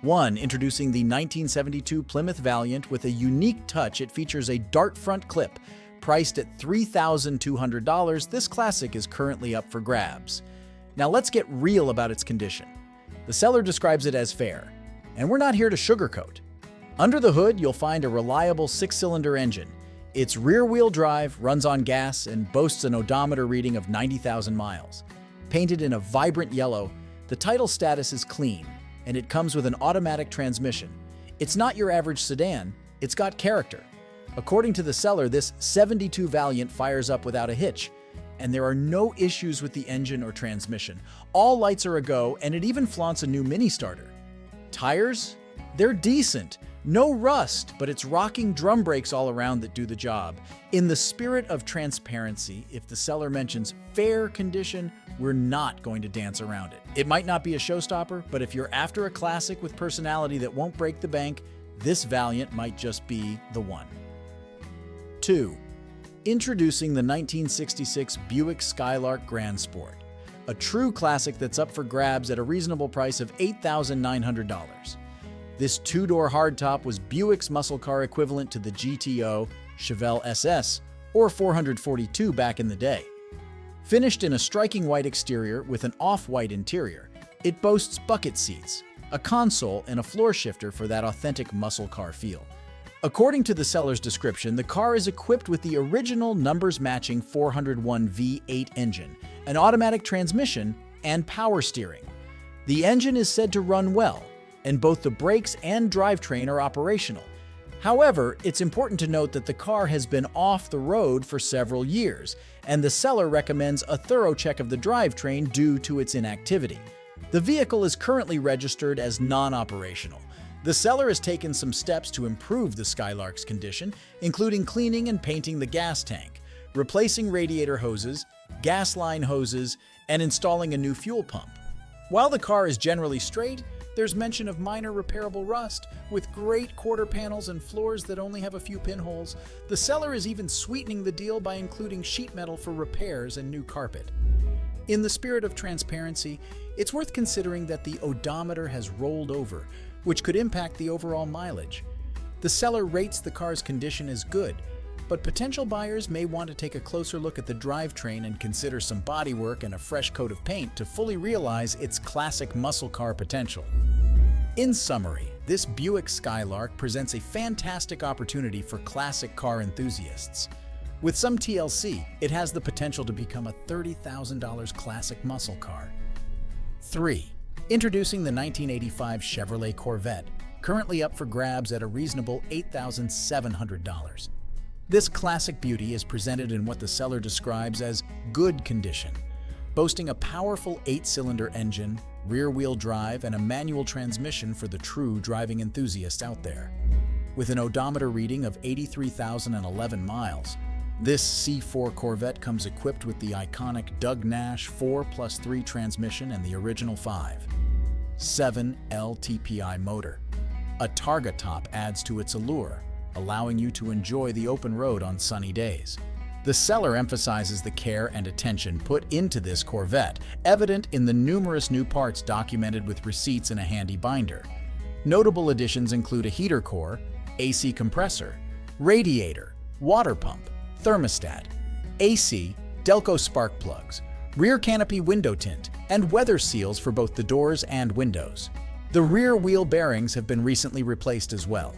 1. Introducing the 1972 Plymouth Valiant with a unique touch. It features a dart front clip. Priced at $3,200, this classic is currently up for grabs. Now let's get real about its condition. The seller describes it as fair, and we're not here to sugarcoat. Under the hood, you'll find a reliable 6-cylinder engine. It's rear-wheel drive, runs on gas, and boasts an odometer reading of 90,000 miles. Painted in a vibrant yellow, the title status is clean, and it comes with an automatic transmission. It's not your average sedan, it's got character. According to the seller, this 72 Valiant fires up without a hitch, and there are no issues with the engine or transmission. All lights are a go, and it even flaunts a new mini starter. Tires? They're decent. No rust, but it's rocking drum brakes all around that do the job. In the spirit of transparency, if the seller mentions fair condition, we're not going to dance around it. It might not be a showstopper, but if you're after a classic with personality that won't break the bank, this Valiant might just be the one. 2. Introducing the 1966 Buick Skylark Gran Sport, a true classic that's up for grabs at a reasonable price of $8,900. This two-door hardtop was Buick's muscle car equivalent to the GTO, Chevelle SS, or 442 back in the day. Finished in a striking white exterior with an off-white interior, it boasts bucket seats, a console, and a floor shifter for that authentic muscle car feel. According to the seller's description, the car is equipped with the original numbers-matching 401 V8 engine, an automatic transmission, and power steering. The engine is said to run well, and both the brakes and drivetrain are operational. However, it's important to note that the car has been off the road for several years, and the seller recommends a thorough check of the drivetrain due to its inactivity. The vehicle is currently registered as non-operational. The seller has taken some steps to improve the Skylark's condition, including cleaning and painting the gas tank, replacing radiator hoses, gas line hoses, and installing a new fuel pump. While the car is generally straight, there's mention of minor repairable rust, with great quarter panels and floors that only have a few pinholes. The seller is even sweetening the deal by including sheet metal for repairs and new carpet. In the spirit of transparency, it's worth considering that the odometer has rolled over, which could impact the overall mileage. The seller rates the car's condition as good, but potential buyers may want to take a closer look at the drivetrain and consider some bodywork and a fresh coat of paint to fully realize its classic muscle car potential. In summary, this Buick Skylark presents a fantastic opportunity for classic car enthusiasts. With some TLC, it has the potential to become a $30,000 classic muscle car. 3. Introducing the 1985 Chevrolet Corvette, currently up for grabs at a reasonable $8,700. This classic beauty is presented in what the seller describes as good condition, boasting a powerful 8-cylinder engine, rear-wheel drive, and a manual transmission for the true driving enthusiast out there. With an odometer reading of 83,011 miles, this C4 Corvette comes equipped with the iconic Doug Nash 4+3 transmission and the original 5.7 LTPI motor. A Targa top adds to its allure, allowing you to enjoy the open road on sunny days. The seller emphasizes the care and attention put into this Corvette, evident in the numerous new parts documented with receipts in a handy binder. Notable additions include a heater core, AC compressor, radiator, water pump, thermostat, AC, Delco spark plugs, rear canopy window tint, and weather seals for both the doors and windows. The rear wheel bearings have been recently replaced as well.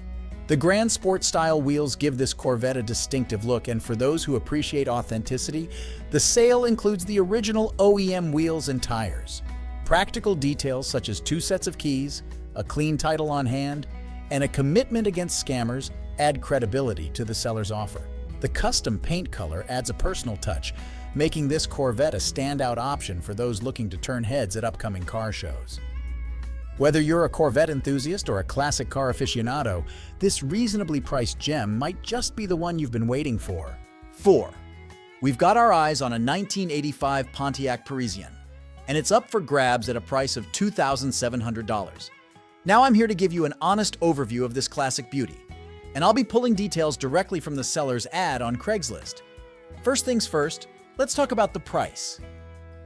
The Gran Sport-style wheels give this Corvette a distinctive look, and for those who appreciate authenticity, the sale includes the original OEM wheels and tires. Practical details such as 2 sets of keys, a clean title on hand, and a commitment against scammers add credibility to the seller's offer. The custom paint color adds a personal touch, making this Corvette a standout option for those looking to turn heads at upcoming car shows. Whether you're a Corvette enthusiast or a classic car aficionado, this reasonably priced gem might just be the one you've been waiting for. 4. We've got our eyes on a 1985 Pontiac Parisienne, and it's up for grabs at a price of $2,700. Now I'm here to give you an honest overview of this classic beauty, and I'll be pulling details directly from the seller's ad on Craigslist. First things first, let's talk about the price.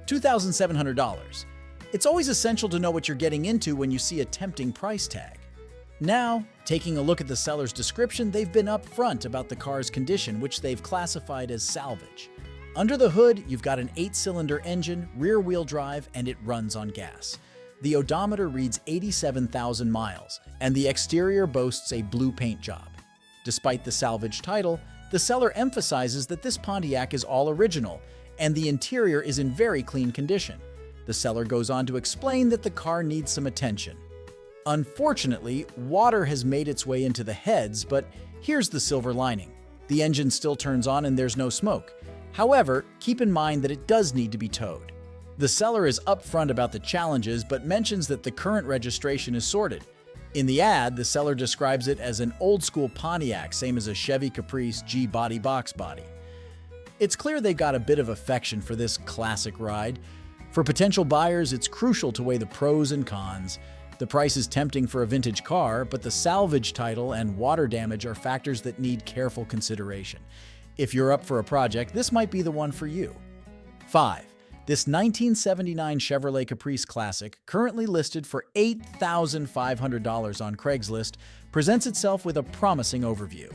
$2,700. It's always essential to know what you're getting into when you see a tempting price tag. Now, taking a look at the seller's description, they've been upfront about the car's condition, which they've classified as salvage. Under the hood, you've got an 8-cylinder engine, rear-wheel drive, and it runs on gas. The odometer reads 87,000 miles, and the exterior boasts a blue paint job. Despite the salvage title, the seller emphasizes that this Pontiac is all original, and the interior is in very clean condition. The seller goes on to explain that the car needs some attention. Unfortunately, water has made its way into the heads, but here's the silver lining. The engine still turns on and there's no smoke. However, keep in mind that it does need to be towed. The seller is upfront about the challenges, but mentions that the current registration is sorted. In the ad, the seller describes it as an old-school Pontiac, same as a Chevy Caprice G-body box body. It's clear they got a bit of affection for this classic ride. For potential buyers, it's crucial to weigh the pros and cons. The price is tempting for a vintage car, but the salvage title and water damage are factors that need careful consideration. If you're up for a project, this might be the one for you. 5. This 1979 Chevrolet Caprice Classic, currently listed for $8,500 on Craigslist, presents itself with a promising overview.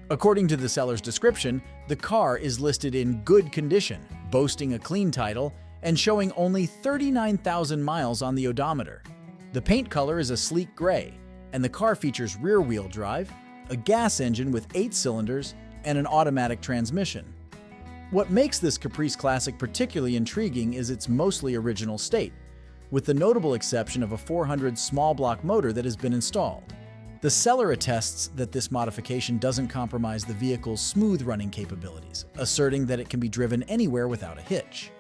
According to the seller's description, the car is listed in good condition, boasting a clean title, and showing only 39,000 miles on the odometer. The paint color is a sleek gray, and the car features rear-wheel drive, a gas engine with 8 cylinders, and an automatic transmission. What makes this Caprice Classic particularly intriguing is its mostly original state, with the notable exception of a 400 small block motor that has been installed. The seller attests that this modification doesn't compromise the vehicle's smooth running capabilities, asserting that it can be driven anywhere without a hitch.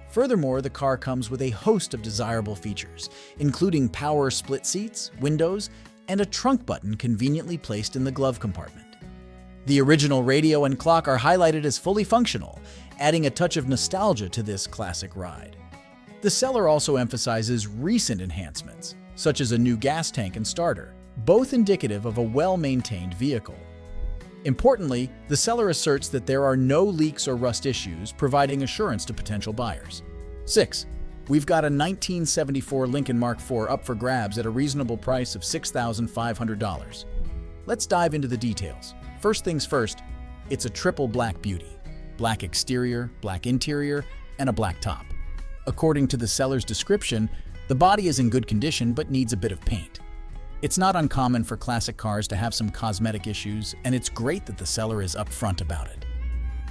Furthermore, the car comes with a host of desirable features, including power split seats, windows, and a trunk button conveniently placed in the glove compartment. The original radio and clock are highlighted as fully functional, adding a touch of nostalgia to this classic ride. The seller also emphasizes recent enhancements, such as a new gas tank and starter, both indicative of a well-maintained vehicle. Importantly, the seller asserts that there are no leaks or rust issues, providing assurance to potential buyers. 6. We've got a 1974 Lincoln Mark IV up for grabs at a reasonable price of $6,500. Let's dive into the details. First things first, it's a triple black beauty. Black exterior, black interior, and a black top. According to the seller's description, the body is in good condition but needs a bit of paint. It's not uncommon for classic cars to have some cosmetic issues, and it's great that the seller is upfront about it.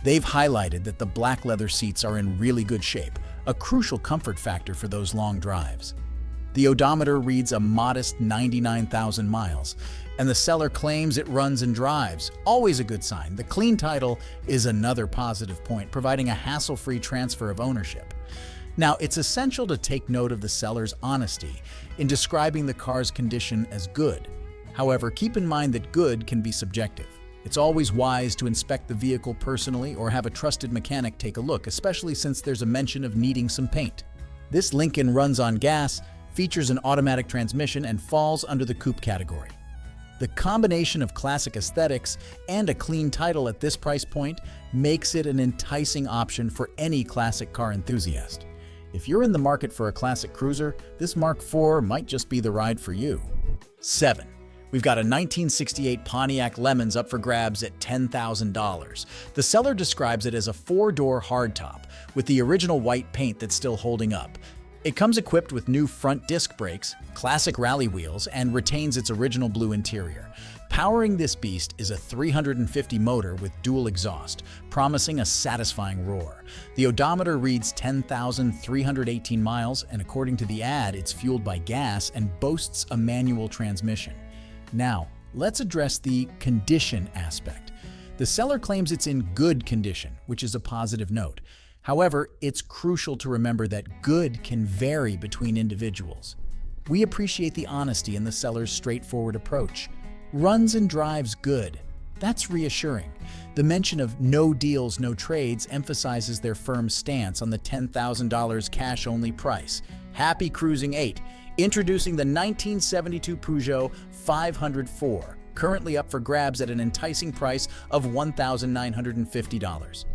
They've highlighted that the black leather seats are in really good shape, a crucial comfort factor for those long drives. The odometer reads a modest 99,000 miles, and the seller claims it runs and drives, always a good sign. The clean title is another positive point, providing a hassle-free transfer of ownership. Now, it's essential to take note of the seller's honesty in describing the car's condition as good. However, keep in mind that good can be subjective. It's always wise to inspect the vehicle personally or have a trusted mechanic take a look, especially since there's a mention of needing some paint. This Lincoln runs on gas, features an automatic transmission, and falls under the coupe category. The combination of classic aesthetics and a clean title at this price point makes it an enticing option for any classic car enthusiast. If you're in the market for a classic cruiser, this Mark IV might just be the ride for you. 7. We've got a 1968 Pontiac LeMans up for grabs at $10,000. The seller describes it as a 4-door hardtop with the original white paint that's still holding up. It comes equipped with new front disc brakes, classic rally wheels, and retains its original blue interior. Powering this beast is a 350 motor with dual exhaust, promising a satisfying roar. The odometer reads 10,318 miles, and according to the ad, it's fueled by gas and boasts a manual transmission. Now, let's address the condition aspect. The seller claims it's in good condition, which is a positive note. However, it's crucial to remember that good can vary between individuals. We appreciate the honesty in the seller's straightforward approach. Runs and drives good. That's reassuring. The mention of no deals, no trades emphasizes their firm stance on the $10,000 cash-only price. Happy cruising 8. Introducing the 1972 Peugeot 504, currently up for grabs at an enticing price of $1,950.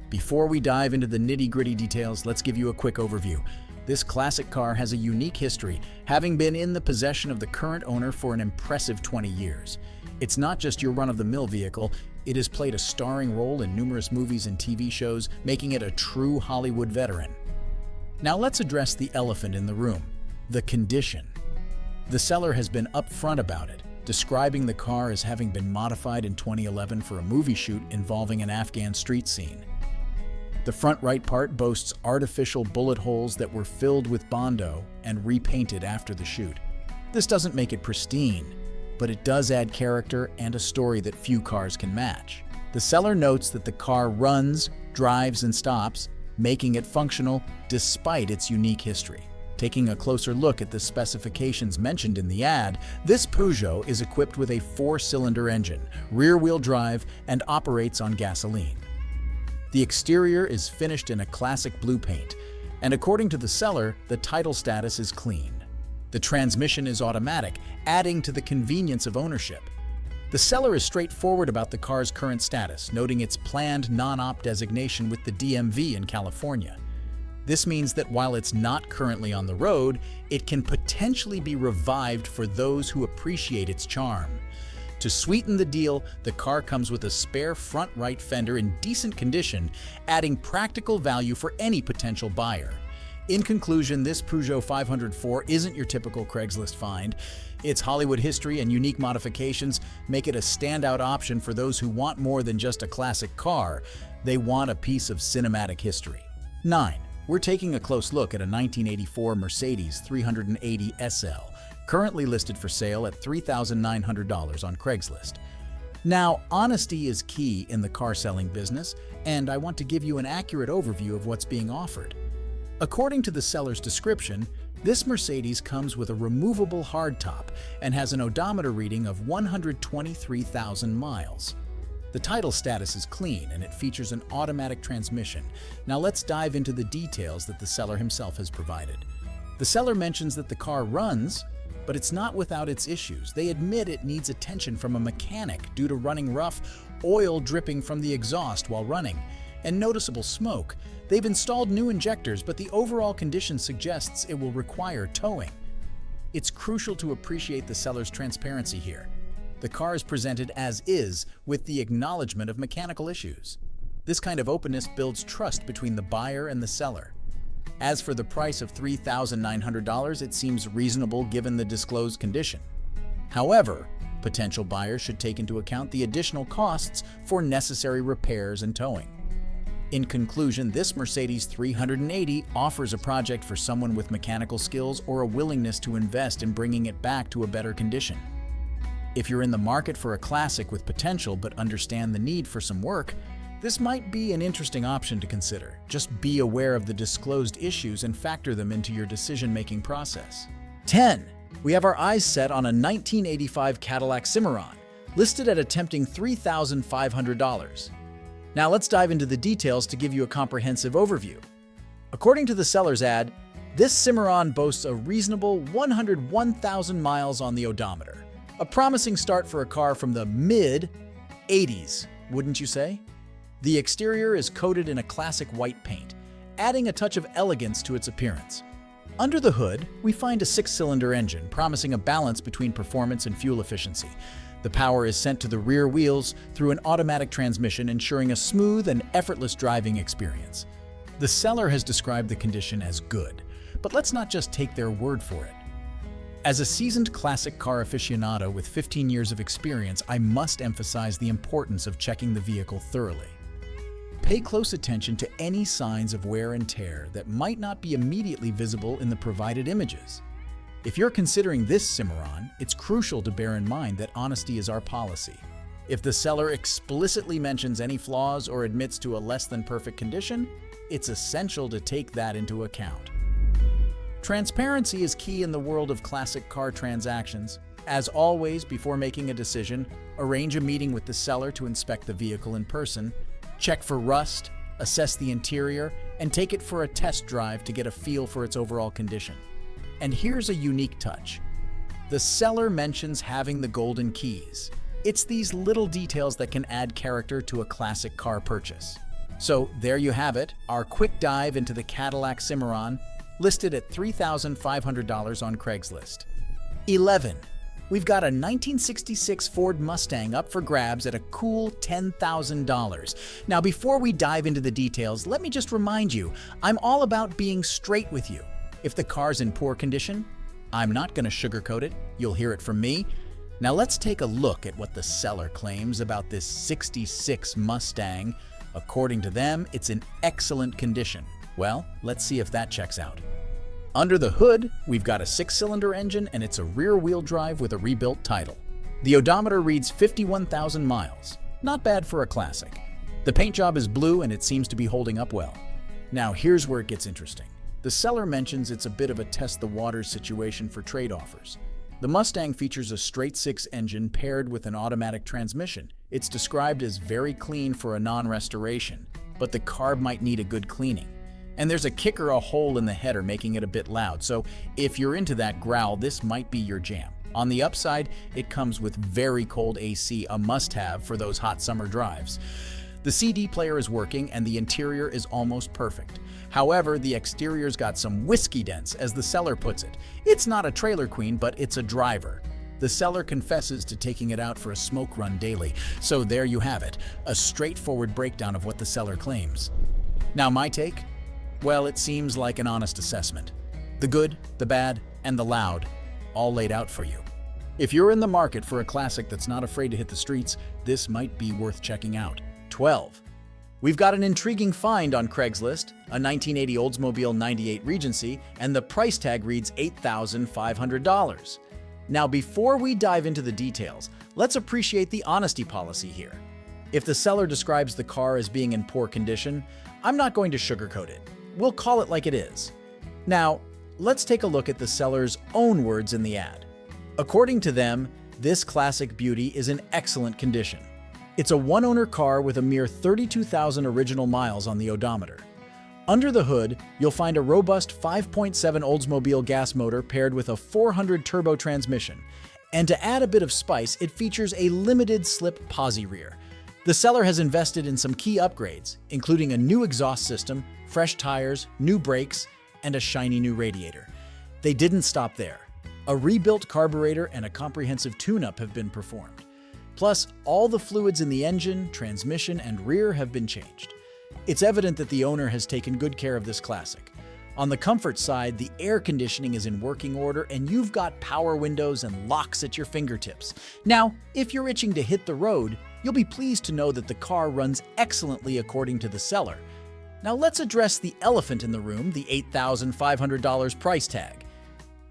Before we dive into the nitty-gritty details, let's give you a quick overview. This classic car has a unique history, having been in the possession of the current owner for an impressive 20 years. It's not just your run-of-the-mill vehicle, it has played a starring role in numerous movies and TV shows, making it a true Hollywood veteran. Now let's address the elephant in the room, the condition. The seller has been upfront about it, describing the car as having been modified in 2011 for a movie shoot involving an Afghan street scene. The front right part boasts artificial bullet holes that were filled with Bondo and repainted after the shoot. This doesn't make it pristine, but it does add character and a story that few cars can match. The seller notes that the car runs, drives, and stops, making it functional despite its unique history. Taking a closer look at the specifications mentioned in the ad, this Peugeot is equipped with a 4-cylinder engine, rear-wheel drive, and operates on gasoline. The exterior is finished in a classic blue paint, and according to the seller, the title status is clean. The transmission is automatic, adding to the convenience of ownership. The seller is straightforward about the car's current status, noting its planned non-op designation with the DMV in California. This means that while it's not currently on the road, it can potentially be revived for those who appreciate its charm. To sweeten the deal, the car comes with a spare front right fender in decent condition, adding practical value for any potential buyer. In conclusion, this Peugeot 504 isn't your typical Craigslist find. Its Hollywood history and unique modifications make it a standout option for those who want more than just a classic car. They want a piece of cinematic history. 9. We're taking a close look at a 1984 Mercedes 380 SL. Currently listed for sale at $3,900 on Craigslist. Now, honesty is key in the car selling business, and I want to give you an accurate overview of what's being offered. According to the seller's description, this Mercedes comes with a removable hardtop and has an odometer reading of 123,000 miles. The title status is clean and it features an automatic transmission. Now let's dive into the details that the seller himself has provided. The seller mentions that the car runs, but it's not without its issues. They admit it needs attention from a mechanic due to running rough, oil dripping from the exhaust while running, and noticeable smoke. They've installed new injectors, but the overall condition suggests it will require towing. It's crucial to appreciate the seller's transparency here. The car is presented as is, with the acknowledgement of mechanical issues. This kind of openness builds trust between the buyer and the seller. As for the price of $3,900, it seems reasonable given the disclosed condition. However, potential buyers should take into account the additional costs for necessary repairs and towing. In conclusion, this Mercedes 380 offers a project for someone with mechanical skills or a willingness to invest in bringing it back to a better condition. If you're in the market for a classic with potential but understand the need for some work, this might be an interesting option to consider. Just be aware of the disclosed issues and factor them into your decision-making process. 10. We have our eyes set on a 1985 Cadillac Cimarron, listed at a tempting $3,500. Now let's dive into the details to give you a comprehensive overview. According to the seller's ad, this Cimarron boasts a reasonable 101,000 miles on the odometer. A promising start for a car from the mid-80s, wouldn't you say? The exterior is coated in a classic white paint, adding a touch of elegance to its appearance. Under the hood, we find a 6-cylinder engine, promising a balance between performance and fuel efficiency. The power is sent to the rear wheels through an automatic transmission, ensuring a smooth and effortless driving experience. The seller has described the condition as good, but let's not just take their word for it. As a seasoned classic car aficionado with 15 years of experience, I must emphasize the importance of checking the vehicle thoroughly. Pay close attention to any signs of wear and tear that might not be immediately visible in the provided images. If you're considering this Cimarron, it's crucial to bear in mind that honesty is our policy. If the seller explicitly mentions any flaws or admits to a less than perfect condition, it's essential to take that into account. Transparency is key in the world of classic car transactions. As always, before making a decision, arrange a meeting with the seller to inspect the vehicle in person. Check for rust, assess the interior, and take it for a test drive to get a feel for its overall condition. And here's a unique touch. The seller mentions having the golden keys. It's these little details that can add character to a classic car purchase. So there you have it, our quick dive into the Cadillac Cimarron. listed at $3,500 on Craigslist. 11. We've got a 1966 Ford Mustang up for grabs at a cool $10,000. Now, before we dive into the details, let me just remind you, I'm all about being straight with you. If the car's in poor condition, I'm not going to sugarcoat it. You'll hear it from me. Now let's take a look at what the seller claims about this 66 Mustang. According to them, it's in excellent condition. Well, let's see if that checks out. Under the hood, we've got a 6-cylinder engine and it's a rear-wheel drive with a rebuilt title. The odometer reads 51,000 miles. Not bad for a classic. The paint job is blue and it seems to be holding up well. Now here's where it gets interesting. The seller mentions it's a bit of a test-the-waters situation for trade offers. The Mustang features a straight-six engine paired with an automatic transmission. It's described as very clean for a non-restoration, but the carb might need a good cleaning. And there's a kicker, a hole in the header, making it a bit loud, so if you're into that growl, this might be your jam. On the upside, it comes with very cold AC, a must-have for those hot summer drives. The CD player is working and the interior is almost perfect. However, the exterior's got some whiskey dents, as the seller puts it. It's not a trailer queen, but it's a driver. The seller confesses to taking it out for a smoke run daily. So there you have it, a straightforward breakdown of what the seller claims. Now my take? Well, it seems like an honest assessment. The good, the bad, and the loud, all laid out for you. If you're in the market for a classic that's not afraid to hit the streets, this might be worth checking out. 12. We've got an intriguing find on Craigslist, a 1980 Oldsmobile 98 Regency, and the price tag reads $8,500. Now, before we dive into the details, let's appreciate the honesty policy here. If the seller describes the car as being in poor condition, I'm not going to sugarcoat it. We'll call it like it is. Now, let's take a look at the seller's own words in the ad. According to them, this classic beauty is in excellent condition. It's a one-owner car with a mere 32,000 original miles on the odometer. Under the hood, you'll find a robust 5.7 Oldsmobile gas motor paired with a 400 turbo transmission. And to add a bit of spice, it features a limited slip posi rear. The seller has invested in some key upgrades, including a new exhaust system, fresh tires, new brakes, and a shiny new radiator. They didn't stop there. A rebuilt carburetor and a comprehensive tune-up have been performed. Plus, all the fluids in the engine, transmission, and rear have been changed. It's evident that the owner has taken good care of this classic. On the comfort side, the air conditioning is in working order and you've got power windows and locks at your fingertips. Now, if you're itching to hit the road, you'll be pleased to know that the car runs excellently according to the seller. Now let's address the elephant in the room, the $8,500 price tag.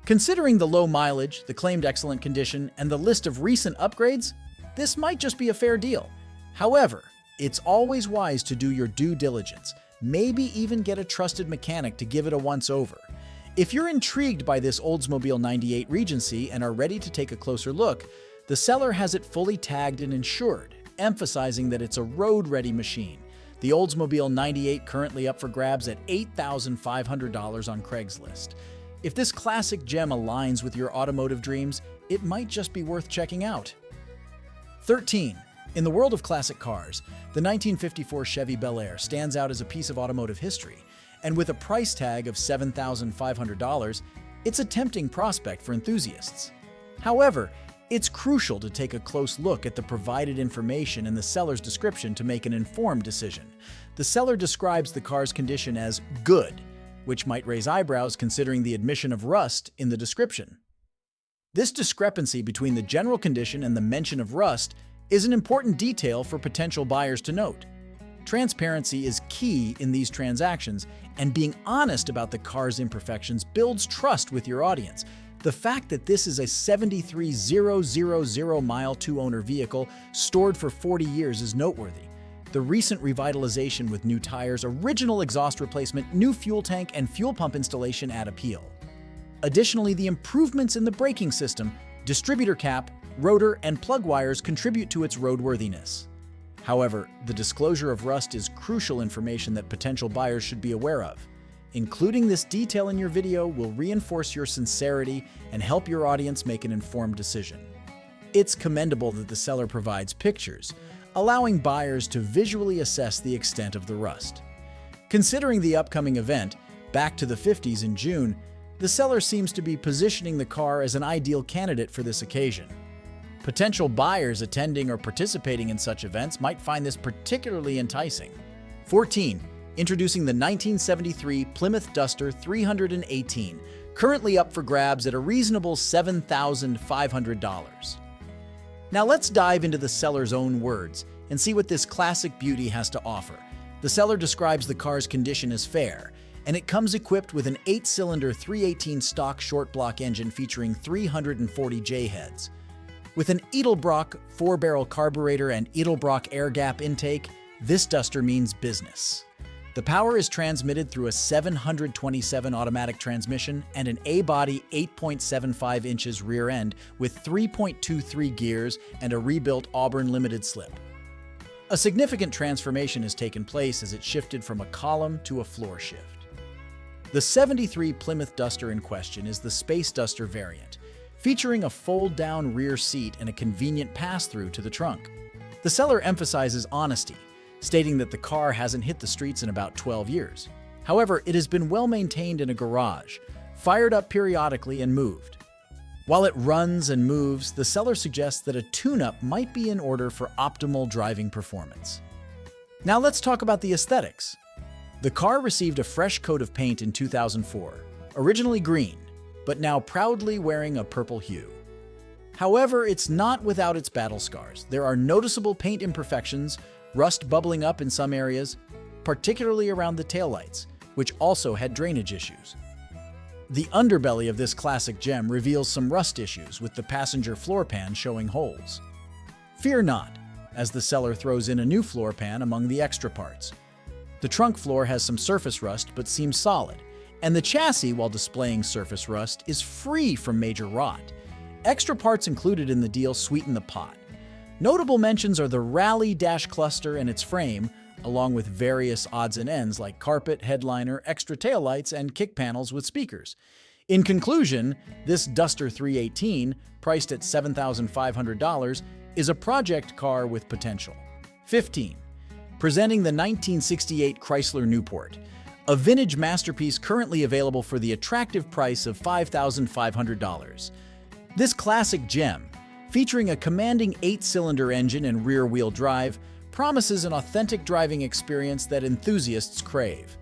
Considering the low mileage, the claimed excellent condition, and the list of recent upgrades, this might just be a fair deal. However, it's always wise to do your due diligence, maybe even get a trusted mechanic to give it a once-over. If you're intrigued by this Oldsmobile 98 Regency and are ready to take a closer look, the seller has it fully tagged and insured, emphasizing that it's a road-ready machine. The Oldsmobile 98 currently up for grabs at $8,500 on Craigslist. If this classic gem aligns with your automotive dreams, it might just be worth checking out. 13. In the world of classic cars, the 1954 Chevy Belair stands out as a piece of automotive history, and with a price tag of $7,500, it's a tempting prospect for enthusiasts. However, it's crucial to take a close look at the provided information in the seller's description to make an informed decision. The seller describes the car's condition as good, which might raise eyebrows considering the admission of rust in the description. This discrepancy between the general condition and the mention of rust is an important detail for potential buyers to note. Transparency is key in these transactions, and being honest about the car's imperfections builds trust with your audience. The fact that this is a 73,000-mile two-owner vehicle stored for 40 years is noteworthy. The recent revitalization with new tires, original exhaust replacement, new fuel tank, and fuel pump installation add appeal. Additionally, the improvements in the braking system, distributor cap, rotor, and plug wires contribute to its roadworthiness. However, the disclosure of rust is crucial information that potential buyers should be aware of. Including this detail in your video will reinforce your sincerity and help your audience make an informed decision. It's commendable that the seller provides pictures, allowing buyers to visually assess the extent of the rust. Considering the upcoming event, Back to the 50s in June, the seller seems to be positioning the car as an ideal candidate for this occasion. Potential buyers attending or participating in such events might find this particularly enticing. 14. Introducing the 1973 Plymouth Duster 318, currently up for grabs at a reasonable $7,500. Now let's dive into the seller's own words and see what this classic beauty has to offer. The seller describes the car's condition as fair, and it comes equipped with an 8-cylinder 318 stock short block engine featuring 340 J-heads. With an Edelbrock 4-barrel carburetor and Edelbrock air gap intake, this Duster means business. The power is transmitted through a 727 automatic transmission and an A-body 8.75 inches rear end with 3.23 gears and a rebuilt Auburn limited slip. A significant transformation has taken place as it shifted from a column to a floor shift. The 73 Plymouth Duster in question is the Space Duster variant, featuring a fold-down rear seat and a convenient pass-through to the trunk. The seller emphasizes honesty, stating that the car hasn't hit the streets in about 12 years. However, it has been well maintained in a garage, fired up periodically and moved. While it runs and moves, the seller suggests that a tune-up might be in order for optimal driving performance. Now let's talk about the aesthetics. The car received a fresh coat of paint in 2004, originally green, but now proudly wearing a purple hue. However, it's not without its battle scars. There are noticeable paint imperfections, rust bubbling up in some areas, particularly around the taillights, which also had drainage issues. The underbelly of this classic gem reveals some rust issues, with the passenger floor pan showing holes. Fear not, as the seller throws in a new floor pan among the extra parts. The trunk floor has some surface rust but seems solid, and the chassis, while displaying surface rust, is free from major rot. Extra parts included in the deal sweeten the pot. Notable mentions are the Rally dash cluster and its frame, along with various odds and ends like carpet, headliner, extra taillights, and kick panels with speakers. In conclusion, this Duster 318, priced at $7,500, is a project car with potential. 15. Presenting the 1968 Chrysler Newport, a vintage masterpiece currently available for the attractive price of $5,500. This classic gem, featuring a commanding 8-cylinder engine and rear-wheel drive, promises an authentic driving experience that enthusiasts crave.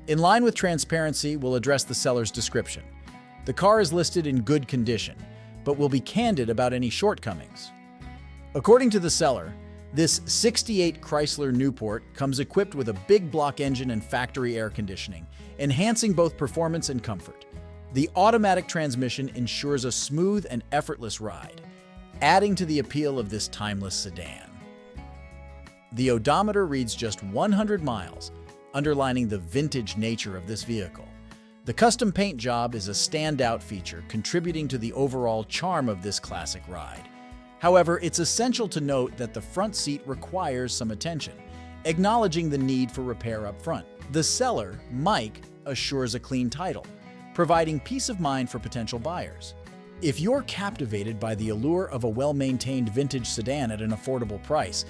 In line with transparency, we'll address the seller's description. The car is listed in good condition, but will be candid about any shortcomings. According to the seller, this 68 Chrysler Newport comes equipped with a big block engine and factory air conditioning, enhancing both performance and comfort. The automatic transmission ensures a smooth and effortless ride, adding to the appeal of this timeless sedan. The odometer reads just 100 miles, underlining the vintage nature of this vehicle. The custom paint job is a standout feature, contributing to the overall charm of this classic ride. However, it's essential to note that the front seat requires some attention, acknowledging the need for repair up front. The seller, Mike, assures a clean title, providing peace of mind for potential buyers. If you're captivated by the allure of a well-maintained vintage sedan at an affordable price,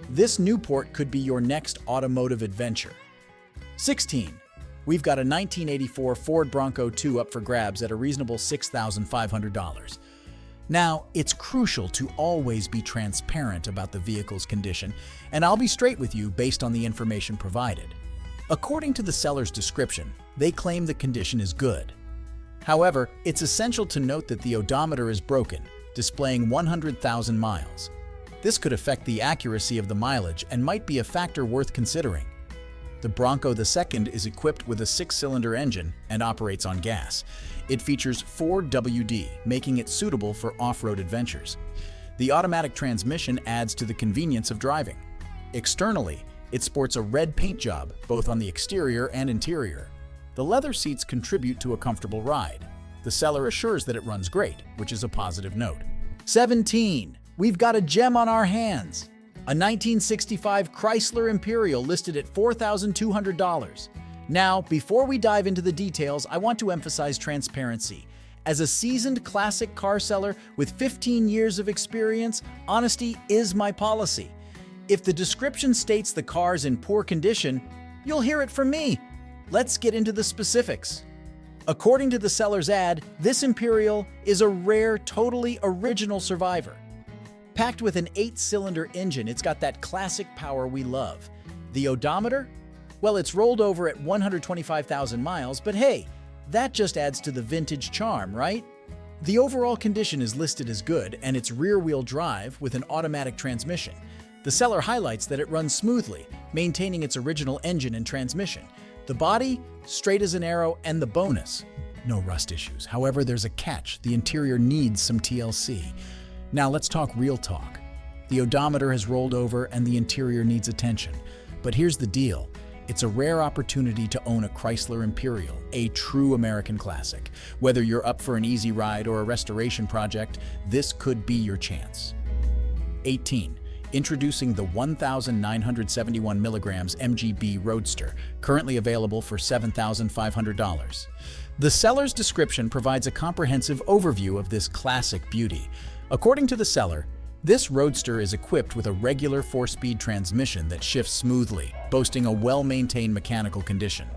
this Newport could be your next automotive adventure. 16. We've got a 1984 Ford Bronco II up for grabs at a reasonable $6,500. Now, it's crucial to always be transparent about the vehicle's condition, and I'll be straight with you based on the information provided. According to the seller's description, they claim the condition is good. However, it's essential to note that the odometer is broken, displaying 100,000 miles. This could affect the accuracy of the mileage and might be a factor worth considering. The Bronco II is equipped with a 6-cylinder engine and operates on gas. It features Ford WD, making it suitable for off-road adventures. The automatic transmission adds to the convenience of driving. Externally, it sports a red paint job, both on the exterior and interior. The leather seats contribute to a comfortable ride. The seller assures that it runs great, which is a positive note. 17. We've got a gem on our hands. A 1965 Chrysler Imperial listed at $4,200. Now, before we dive into the details, I want to emphasize transparency. As a seasoned classic car seller with 15 years of experience, honesty is my policy. If the description states the car's in poor condition, you'll hear it from me. Let's get into the specifics. According to the seller's ad, this Imperial is a rare, totally original survivor. Packed with an 8-cylinder engine, it's got that classic power we love. The odometer? Well, it's rolled over at 125,000 miles, but hey, that just adds to the vintage charm, right? The overall condition is listed as good, and it's rear-wheel drive with an automatic transmission. The seller highlights that it runs smoothly, maintaining its original engine and transmission. The body, straight as an arrow, and the bonus, no rust issues. However, there's a catch. The interior needs some TLC. Now let's talk real talk. The odometer has rolled over and the interior needs attention. But here's the deal. It's a rare opportunity to own a Chrysler Imperial, a true American classic. Whether you're up for an easy ride or a restoration project, this could be your chance. 18. Introducing the 1,971 milligrams MGB Roadster, currently available for $7,500. The seller's description provides a comprehensive overview of this classic beauty. According to the seller, this Roadster is equipped with a regular 4-speed transmission that shifts smoothly, boasting a well-maintained mechanical condition.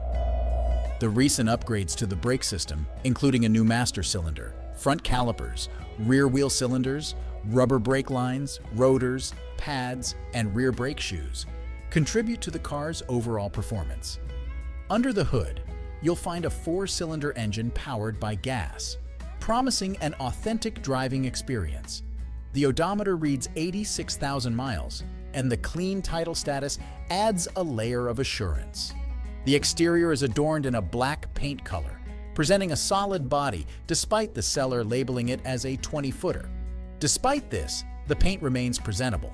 The recent upgrades to the brake system, including a new master cylinder, front calipers, rear wheel cylinders, rubber brake lines, rotors, pads, and rear brake shoes, contribute to the car's overall performance. Under the hood, you'll find a 4-cylinder engine powered by gas, promising an authentic driving experience. The odometer reads 86,000 miles, and the clean title status adds a layer of assurance. The exterior is adorned in a black paint color, presenting a solid body despite the seller labeling it as a 20-footer. Despite this, the paint remains presentable,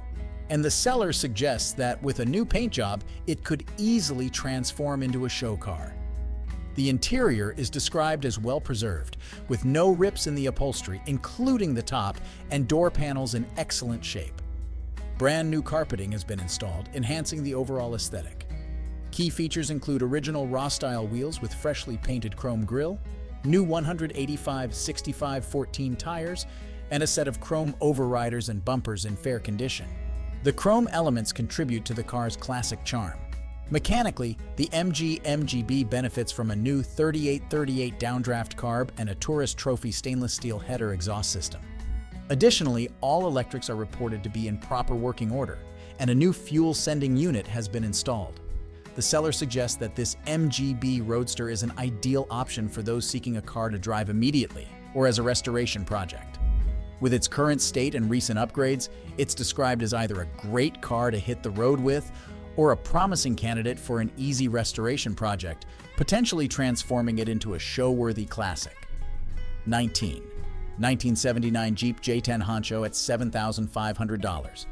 and the seller suggests that with a new paint job, it could easily transform into a show car. The interior is described as well-preserved, with no rips in the upholstery, including the top, and door panels in excellent shape. Brand new carpeting has been installed, enhancing the overall aesthetic. Key features include original raw-style wheels with freshly painted chrome grille, new 185/65/14 tires, and a set of chrome overriders and bumpers in fair condition. The chrome elements contribute to the car's classic charm. Mechanically, the MG MGB benefits from a new 3838 downdraft carb and a Tourist Trophy stainless steel header exhaust system. Additionally, all electrics are reported to be in proper working order, and a new fuel sending unit has been installed. The seller suggests that this MGB Roadster is an ideal option for those seeking a car to drive immediately or as a restoration project. With its current state and recent upgrades, it's described as either a great car to hit the road with or a promising candidate for an easy restoration project, potentially transforming it into a show-worthy classic. 19. 1979 Jeep J10 Honcho at $7,500.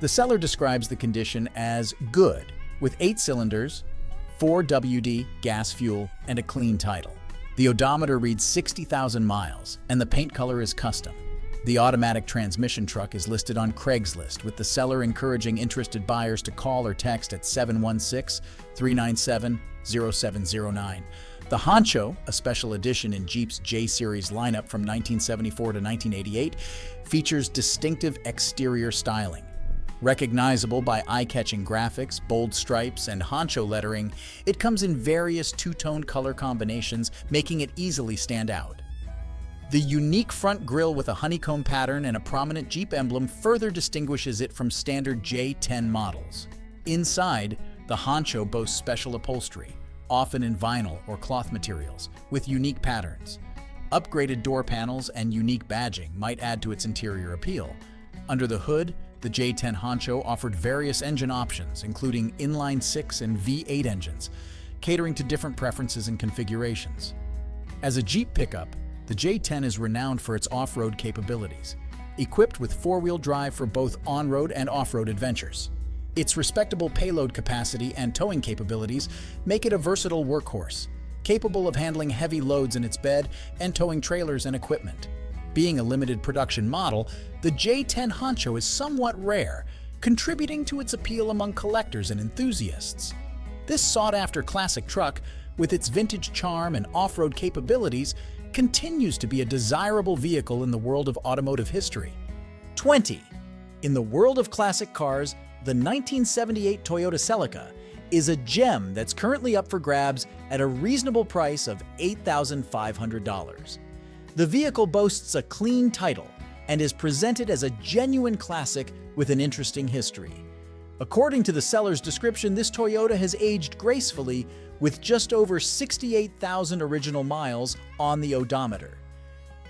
The seller describes the condition as good, with 8 cylinders, 4 WD, gas fuel, and a clean title. The odometer reads 60,000 miles, and the paint color is custom. The automatic transmission truck is listed on Craigslist, with the seller encouraging interested buyers to call or text at 716-397-0709. The Honcho, a special edition in Jeep's J-Series lineup from 1974 to 1988, features distinctive exterior styling. Recognizable by eye-catching graphics, bold stripes, and Honcho lettering, it comes in various two-tone color combinations, making it easily stand out. The unique front grille with a honeycomb pattern and a prominent Jeep emblem further distinguishes it from standard J10 models. Inside, the Honcho boasts special upholstery, often in vinyl or cloth materials, with unique patterns. Upgraded door panels and unique badging might add to its interior appeal. Under the hood, the J10 Honcho offered various engine options, including inline-6 and V8 engines, catering to different preferences and configurations. As a Jeep pickup, the J10 is renowned for its off-road capabilities, equipped with 4-wheel drive for both on-road and off-road adventures. Its respectable payload capacity and towing capabilities make it a versatile workhorse, capable of handling heavy loads in its bed and towing trailers and equipment. Being a limited production model, the J10 Honcho is somewhat rare, contributing to its appeal among collectors and enthusiasts. This sought-after classic truck, with its vintage charm and off-road capabilities, continues to be a desirable vehicle in the world of automotive history. 20. In the world of classic cars, the 1978 Toyota Celica, is a gem that's currently up for grabs at a reasonable price of $8,500. The vehicle boasts a clean title and is presented as a genuine classic with an interesting history. According to the seller's description, this Toyota has aged gracefully with just over 68,000 original miles on the odometer.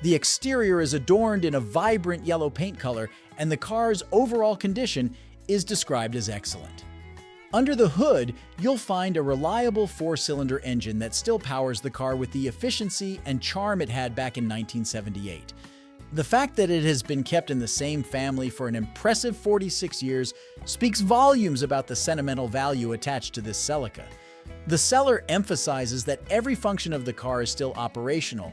The exterior is adorned in a vibrant yellow paint color, and the car's overall condition is described as excellent. Under the hood, you'll find a reliable four-cylinder engine that still powers the car with the efficiency and charm it had back in 1978. The fact that it has been kept in the same family for an impressive 46 years speaks volumes about the sentimental value attached to this Celica. The seller emphasizes that every function of the car is still operational,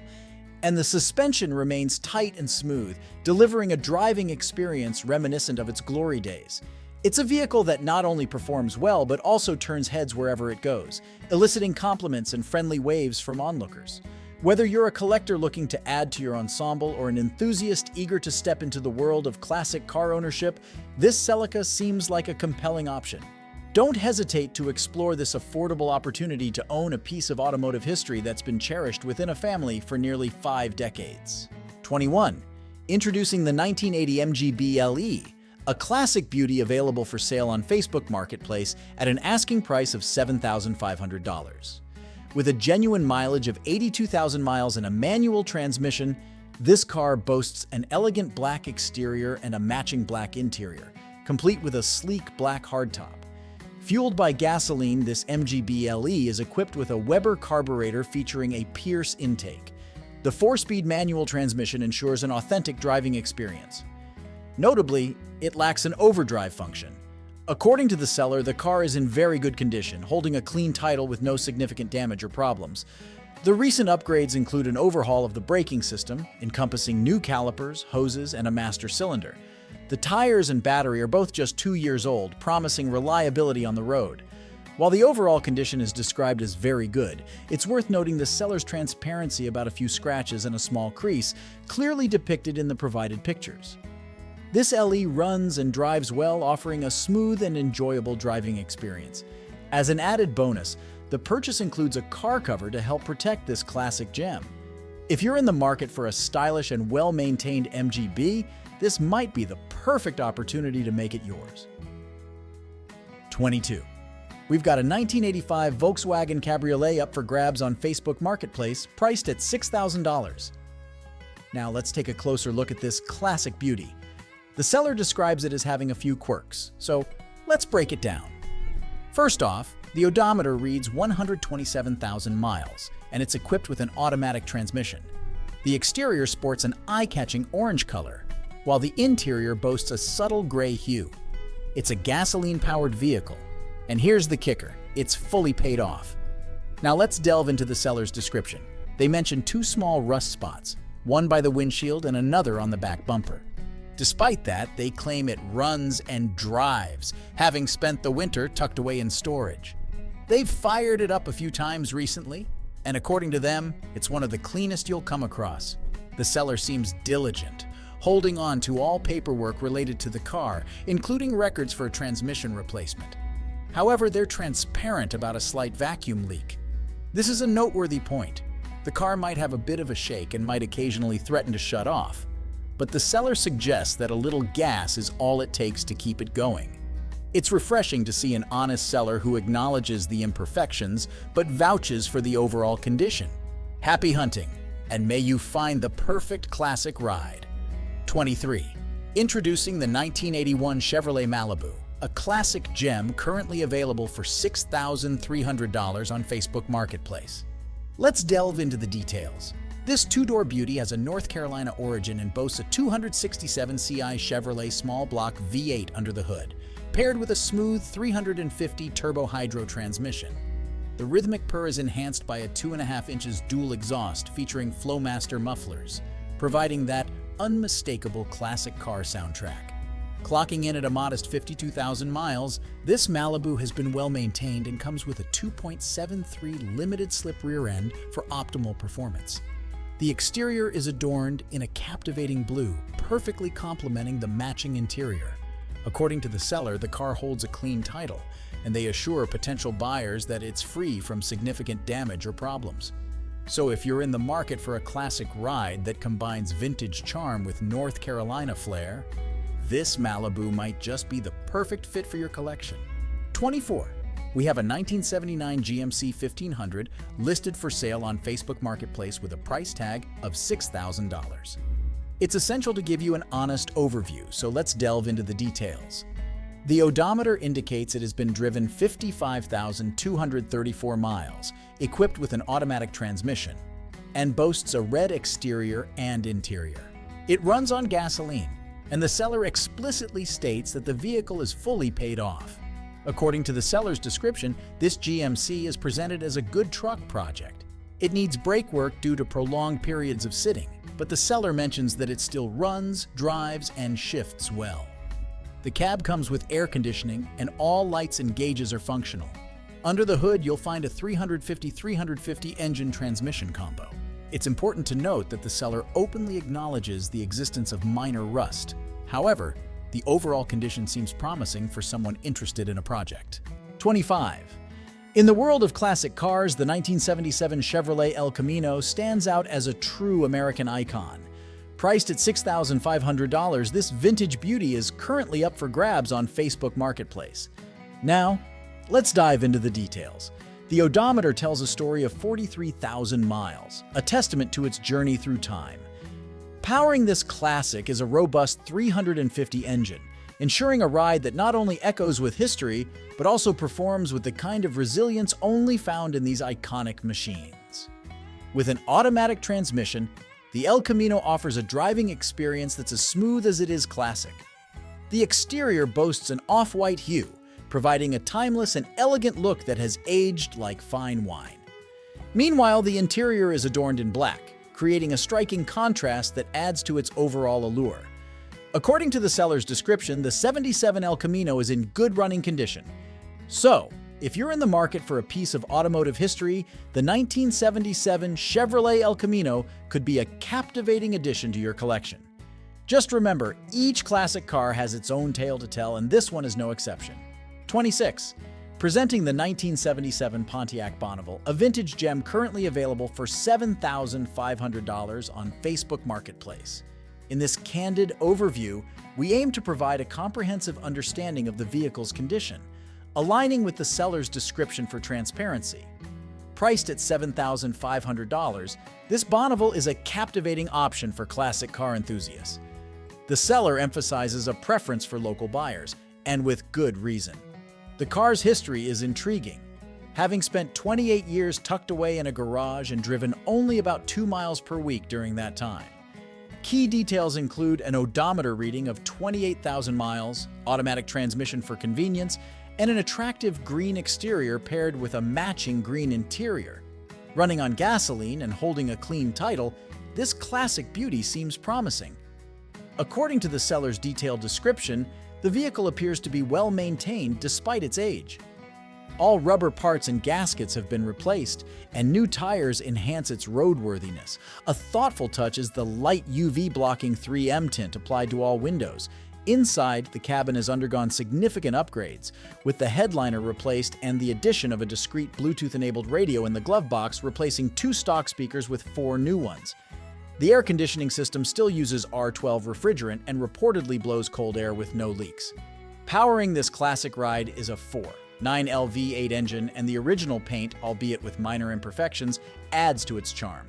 and the suspension remains tight and smooth, delivering a driving experience reminiscent of its glory days. It's a vehicle that not only performs well, but also turns heads wherever it goes, eliciting compliments and friendly waves from onlookers. Whether you're a collector looking to add to your ensemble or an enthusiast eager to step into the world of classic car ownership, this Celica seems like a compelling option. Don't hesitate to explore this affordable opportunity to own a piece of automotive history that's been cherished within a family for nearly 5 decades. 21. Introducing the 1980 MGB LE, a classic beauty available for sale on Facebook Marketplace at an asking price of $7,500. With a genuine mileage of 82,000 miles and a manual transmission, this car boasts an elegant black exterior and a matching black interior, complete with a sleek black hardtop. Fueled by gasoline, this MGB LE is equipped with a Weber carburetor featuring a Pierce intake. The 4-speed manual transmission ensures an authentic driving experience. Notably, it lacks an overdrive function. According to the seller, the car is in very good condition, holding a clean title with no significant damage or problems. The recent upgrades include an overhaul of the braking system, encompassing new calipers, hoses, and a master cylinder. The tires and battery are both just 2 years old, promising reliability on the road. While the overall condition is described as very good, it's worth noting the seller's transparency about a few scratches and a small crease, clearly depicted in the provided pictures. This LE runs and drives well, offering a smooth and enjoyable driving experience. As an added bonus, the purchase includes a car cover to help protect this classic gem. If you're in the market for a stylish and well-maintained MGB, this might be the perfect opportunity to make it yours. 22. We've got a 1985 Volkswagen Cabriolet up for grabs on Facebook Marketplace, priced at $6,000. Now let's take a closer look at this classic beauty. The seller describes it as having a few quirks, so let's break it down. First off, the odometer reads 127,000 miles, and it's equipped with an automatic transmission. The exterior sports an eye-catching orange color, while the interior boasts a subtle gray hue. It's a gasoline-powered vehicle, and here's the kicker, it's fully paid off. Now let's delve into the seller's description. They mention 2 small rust spots, one by the windshield and another on the back bumper. Despite that, they claim it runs and drives, having spent the winter tucked away in storage. They've fired it up a few times recently, and according to them, it's one of the cleanest you'll come across. The seller seems diligent, holding on to all paperwork related to the car, including records for a transmission replacement. However, they're transparent about a slight vacuum leak. This is a noteworthy point. The car might have a bit of a shake and might occasionally threaten to shut off, but the seller suggests that a little gas is all it takes to keep it going. It's refreshing to see an honest seller who acknowledges the imperfections but vouches for the overall condition. Happy hunting, and may you find the perfect classic ride. 23. Introducing the 1981 Chevrolet Malibu, a classic gem currently available for $6,300 on Facebook Marketplace. Let's delve into the details. This 2-door beauty has a North Carolina origin and boasts a 267 CI Chevrolet small block V8 under the hood, paired with a smooth 350 turbo hydro transmission. The rhythmic purr is enhanced by a 2.5 inches dual exhaust featuring Flowmaster mufflers, providing that unmistakable classic car soundtrack. Clocking in at a modest 52,000 miles, this Malibu has been well maintained and comes with a 2.73 limited slip rear end for optimal performance. The exterior is adorned in a captivating blue, perfectly complementing the matching interior. According to the seller, the car holds a clean title, and they assure potential buyers that it's free from significant damage or problems. So if you're in the market for a classic ride that combines vintage charm with North Carolina flair, this Malibu might just be the perfect fit for your collection. 24. We have a 1979 GMC 1500 listed for sale on Facebook Marketplace with a price tag of $6,000. It's essential to give you an honest overview, so let's delve into the details. The odometer indicates it has been driven 55,234 miles, equipped with an automatic transmission, and boasts a red exterior and interior. It runs on gasoline, and the seller explicitly states that the vehicle is fully paid off. According to the seller's description, this GMC is presented as a good truck project. It needs brake work due to prolonged periods of sitting, but the seller mentions that it still runs, drives, and shifts well. The cab comes with air conditioning, and all lights and gauges are functional. Under the hood, you'll find a 350/350 engine transmission combo. It's important to note that the seller openly acknowledges the existence of minor rust. However, the overall condition seems promising for someone interested in a project. 25. In the world of classic cars, the 1977 Chevrolet El Camino stands out as a true American icon. Priced at $6,500, this vintage beauty is currently up for grabs on Facebook Marketplace. Now, let's dive into the details. The odometer tells a story of 43,000 miles, a testament to its journey through time. Powering this classic is a robust 350 engine, ensuring a ride that not only echoes with history, but also performs with the kind of resilience only found in these iconic machines. With an automatic transmission, the El Camino offers a driving experience that's as smooth as it is classic. The exterior boasts an off-white hue, providing a timeless and elegant look that has aged like fine wine. Meanwhile, the interior is adorned in black, creating a striking contrast that adds to its overall allure. According to the seller's description, the 77 El Camino is in good running condition. So, if you're in the market for a piece of automotive history, the 1977 Chevrolet El Camino could be a captivating addition to your collection. Just remember, each classic car has its own tale to tell, and this one is no exception. 26. Presenting the 1977 Pontiac Bonneville, a vintage gem currently available for $7,500 on Facebook Marketplace. In this candid overview, we aim to provide a comprehensive understanding of the vehicle's condition, aligning with the seller's description for transparency. Priced at $7,500, this Bonneville is a captivating option for classic car enthusiasts. The seller emphasizes a preference for local buyers, and with good reason. The car's history is intriguing. Having spent 28 years tucked away in a garage and driven only about 2 miles per week during that time. Key details include an odometer reading of 28,000 miles, automatic transmission for convenience, and an attractive green exterior paired with a matching green interior. Running on gasoline and holding a clean title, this classic beauty seems promising. According to the seller's detailed description, the vehicle appears to be well maintained despite its age. All rubber parts and gaskets have been replaced, and new tires enhance its roadworthiness. A thoughtful touch is the light UV-blocking 3M tint applied to all windows. Inside, the cabin has undergone significant upgrades, with the headliner replaced and the addition of a discrete Bluetooth-enabled radio in the glove box, replacing 2 stock speakers with 4 new ones. The air conditioning system still uses R12 refrigerant and reportedly blows cold air with no leaks. Powering this classic ride is a 4.9L V8 engine, and the original paint, albeit with minor imperfections, adds to its charm.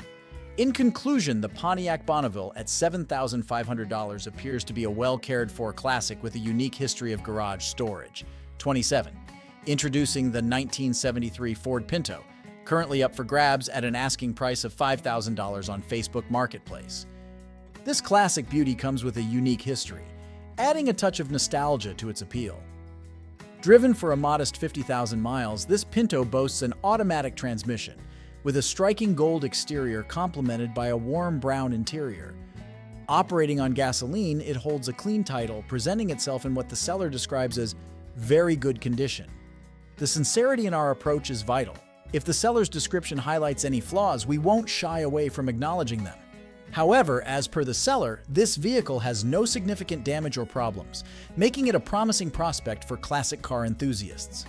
In conclusion, the Pontiac Bonneville at $7,500 appears to be a well-cared-for classic with a unique history of garage storage. 27. Introducing the 1973 Ford Pinto, currently up for grabs at an asking price of $5,000 on Facebook Marketplace. This classic beauty comes with a unique history, adding a touch of nostalgia to its appeal. Driven for a modest 50,000 miles, this Pinto boasts an automatic transmission, with a striking gold exterior complemented by a warm brown interior. Operating on gasoline, it holds a clean title, presenting itself in what the seller describes as very good condition. The sincerity in our approach is vital. If the seller's description highlights any flaws, we won't shy away from acknowledging them. However, as per the seller, this vehicle has no significant damage or problems, making it a promising prospect for classic car enthusiasts.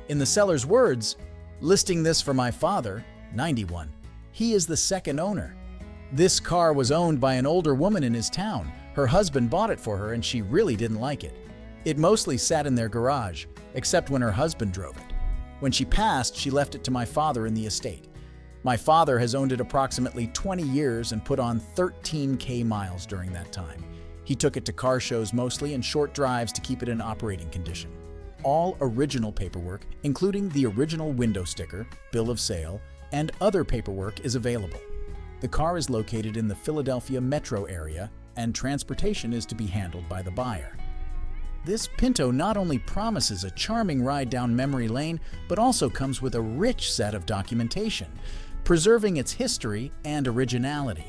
In the seller's words, "Listing this for my father, 91. He is the second owner. This car was owned by an older woman in his town. Her husband bought it for her and she really didn't like it. It mostly sat in their garage, except when her husband drove it. When she passed, she left it to my father in the estate. My father has owned it approximately 20 years and put on 13K miles during that time. He took it to car shows mostly and short drives to keep it in operating condition. All original paperwork, including the original window sticker, bill of sale, and other paperwork is available. The car is located in the Philadelphia metro area and transportation is to be handled by the buyer. This Pinto not only promises a charming ride down memory lane, but also comes with a rich set of documentation, preserving its history and originality.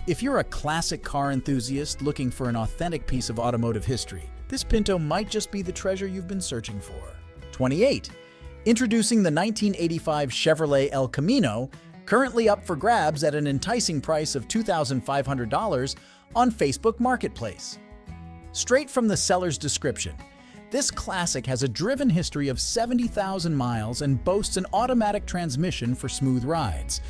If you're a classic car enthusiast looking for an authentic piece of automotive history, this Pinto might just be the treasure you've been searching for. 28. Introducing the 1985 Chevrolet El Camino, currently up for grabs at an enticing price of $2,500 on Facebook Marketplace. Straight from the seller's description, this classic has a driven history of 70,000 miles and boasts an automatic transmission for smooth rides.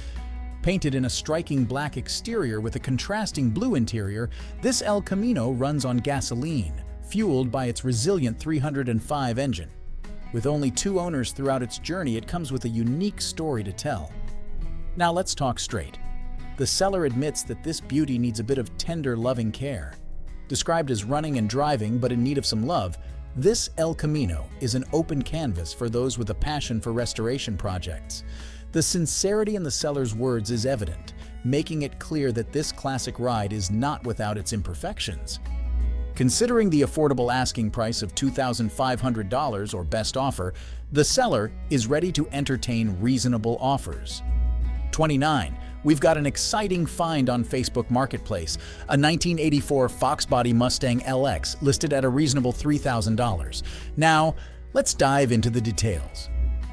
Painted in a striking black exterior with a contrasting blue interior, this El Camino runs on gasoline, fueled by its resilient 305 engine. With only 2 owners throughout its journey, it comes with a unique story to tell. Now let's talk straight. The seller admits that this beauty needs a bit of tender, loving care. Described as running and driving but in need of some love, this El Camino is an open canvas for those with a passion for restoration projects. The sincerity in the seller's words is evident, making it clear that this classic ride is not without its imperfections. Considering the affordable asking price of $2,500 or best offer, the seller is ready to entertain reasonable offers. 29. We've got an exciting find on Facebook Marketplace, a 1984 Foxbody Mustang LX listed at a reasonable $3,000. Now, let's dive into the details.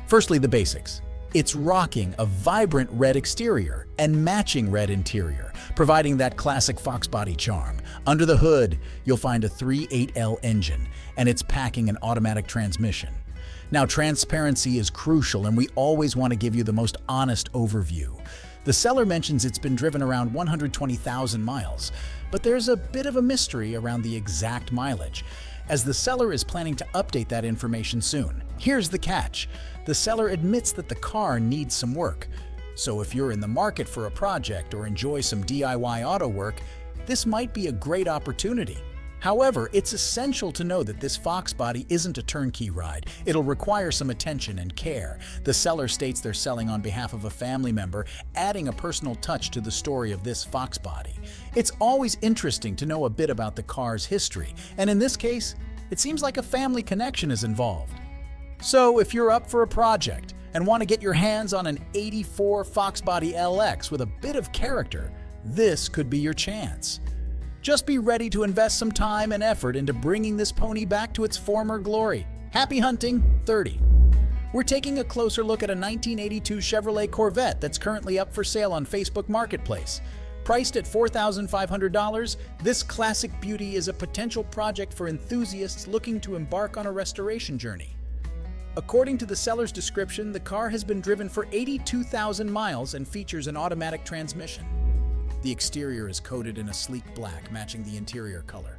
Firstly, the basics. It's rocking a vibrant red exterior and matching red interior, providing that classic Foxbody charm. Under the hood, you'll find a 3.8L engine, and it's packing an automatic transmission. Now, transparency is crucial, and we always want to give you the most honest overview. The seller mentions it's been driven around 120,000 miles, but there's a bit of a mystery around the exact mileage, as the seller is planning to update that information soon. Here's the catch. The seller admits that the car needs some work. So if you're in the market for a project or enjoy some DIY auto work, this might be a great opportunity. However, it's essential to know that this Foxbody isn't a turnkey ride. It'll require some attention and care. The seller states they're selling on behalf of a family member, adding a personal touch to the story of this Foxbody. It's always interesting to know a bit about the car's history, and in this case, it seems like a family connection is involved. So if you're up for a project and want to get your hands on an '84 Foxbody LX with a bit of character, this could be your chance. Just be ready to invest some time and effort into bringing this pony back to its former glory. Happy hunting, 30. We're taking a closer look at a 1982 Chevrolet Corvette that's currently up for sale on Facebook Marketplace. Priced at $4,500, this classic beauty is a potential project for enthusiasts looking to embark on a restoration journey. According to the seller's description, the car has been driven for 82,000 miles and features an automatic transmission. The exterior is coated in a sleek black, matching the interior color.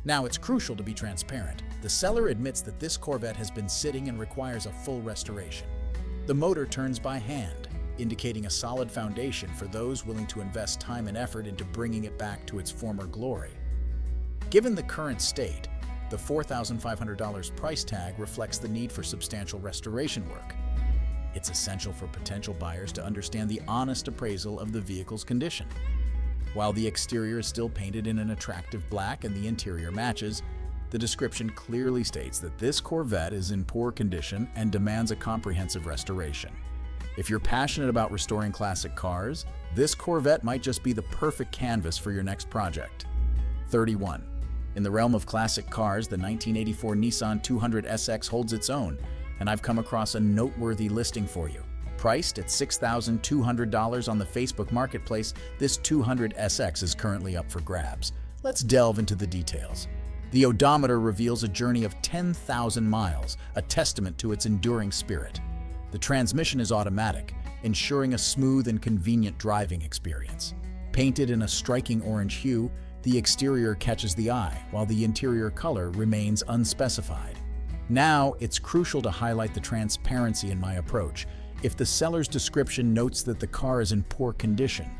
Now, it's crucial to be transparent. The seller admits that this Corvette has been sitting and requires a full restoration. The motor turns by hand, indicating a solid foundation for those willing to invest time and effort into bringing it back to its former glory. Given the current state, the $4,500 price tag reflects the need for substantial restoration work. It's essential for potential buyers to understand the honest appraisal of the vehicle's condition. While the exterior is still painted in an attractive black and the interior matches, the description clearly states that this Corvette is in poor condition and demands a comprehensive restoration. If you're passionate about restoring classic cars, this Corvette might just be the perfect canvas for your next project. 31. In the realm of classic cars, the 1984 Nissan 200SX holds its own, and I've come across a noteworthy listing for you. Priced at $6,200 on the Facebook Marketplace, this 200SX is currently up for grabs. Let's delve into the details. The odometer reveals a journey of 10,000 miles, a testament to its enduring spirit. The transmission is automatic, ensuring a smooth and convenient driving experience. Painted in a striking orange hue, the exterior catches the eye, while the interior color remains unspecified. Now, it's crucial to highlight the transparency in my approach. If the seller's description notes that the car is in poor condition,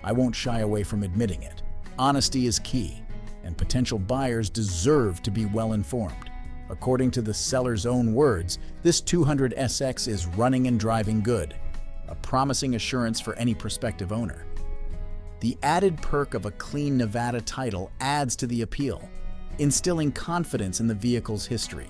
I won't shy away from admitting it. Honesty is key, and potential buyers deserve to be well informed. According to the seller's own words, this 200SX is running and driving good, a promising assurance for any prospective owner. The added perk of a clean Nevada title adds to the appeal, instilling confidence in the vehicle's history.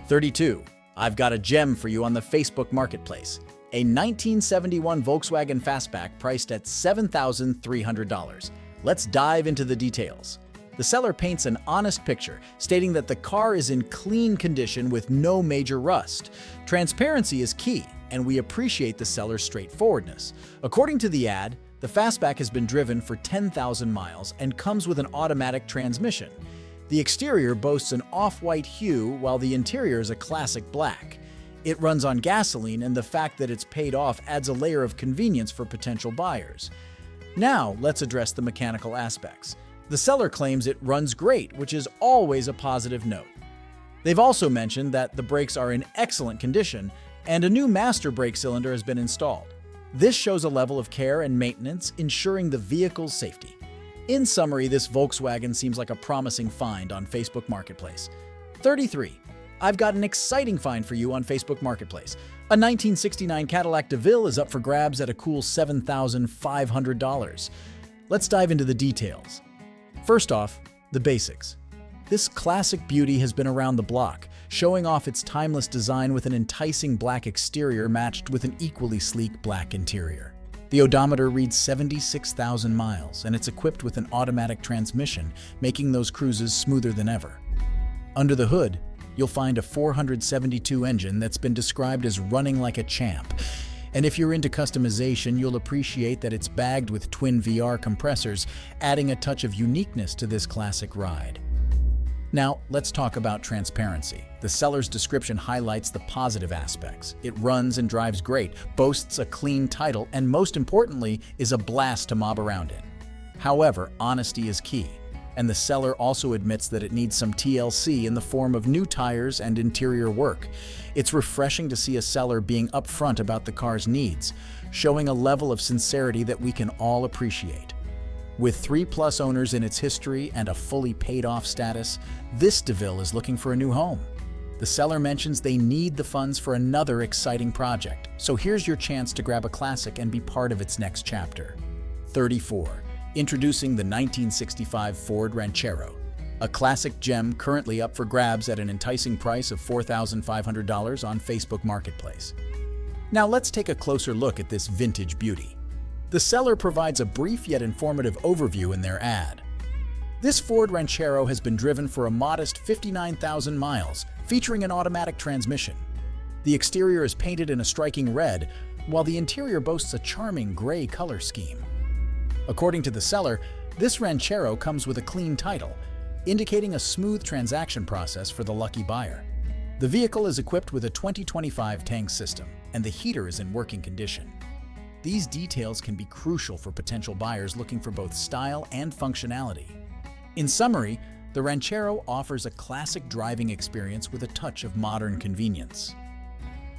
32. I've got a gem for you on the Facebook Marketplace. A 1971 Volkswagen Fastback priced at $7,300. Let's dive into the details. The seller paints an honest picture, stating that the car is in clean condition with no major rust. Transparency is key, and we appreciate the seller's straightforwardness. According to the ad, the Fastback has been driven for 10,000 miles and comes with an automatic transmission. The exterior boasts an off-white hue, while the interior is a classic black. It runs on gasoline, and the fact that it's paid off adds a layer of convenience for potential buyers. Now, let's address the mechanical aspects. The seller claims it runs great, which is always a positive note. They've also mentioned that the brakes are in excellent condition, and a new master brake cylinder has been installed. This shows a level of care and maintenance, ensuring the vehicle's safety. In summary, this Volkswagen seems like a promising find on Facebook Marketplace. 33. I've got an exciting find for you on Facebook Marketplace. A 1969 Cadillac DeVille is up for grabs at a cool $7,500. Let's dive into the details. First off, the basics. This classic beauty has been around the block, showing off its timeless design with an enticing black exterior matched with an equally sleek black interior. The odometer reads 76,000 miles, and it's equipped with an automatic transmission, making those cruises smoother than ever. Under the hood, you'll find a 472 engine that's been described as running like a champ. And if you're into customization, you'll appreciate that it's bagged with twin VR compressors, adding a touch of uniqueness to this classic ride. Now, let's talk about transparency. The seller's description highlights the positive aspects. It runs and drives great, boasts a clean title, and most importantly, is a blast to mob around in. However, honesty is key, and the seller also admits that it needs some TLC in the form of new tires and interior work. It's refreshing to see a seller being upfront about the car's needs, showing a level of sincerity that we can all appreciate. With 3+ owners in its history and a fully paid-off status, this DeVille is looking for a new home. The seller mentions they need the funds for another exciting project, so here's your chance to grab a classic and be part of its next chapter. 34. Introducing the 1965 Ford Ranchero, a classic gem currently up for grabs at an enticing price of $4,500 on Facebook Marketplace. Now let's take a closer look at this vintage beauty. The seller provides a brief yet informative overview in their ad. This Ford Ranchero has been driven for a modest 59,000 miles, featuring an automatic transmission. The exterior is painted in a striking red, while the interior boasts a charming gray color scheme. According to the seller, this Ranchero comes with a clean title, indicating a smooth transaction process for the lucky buyer. The vehicle is equipped with a 2025 tank system, and the heater is in working condition. These details can be crucial for potential buyers looking for both style and functionality. In summary, the Ranchero offers a classic driving experience with a touch of modern convenience.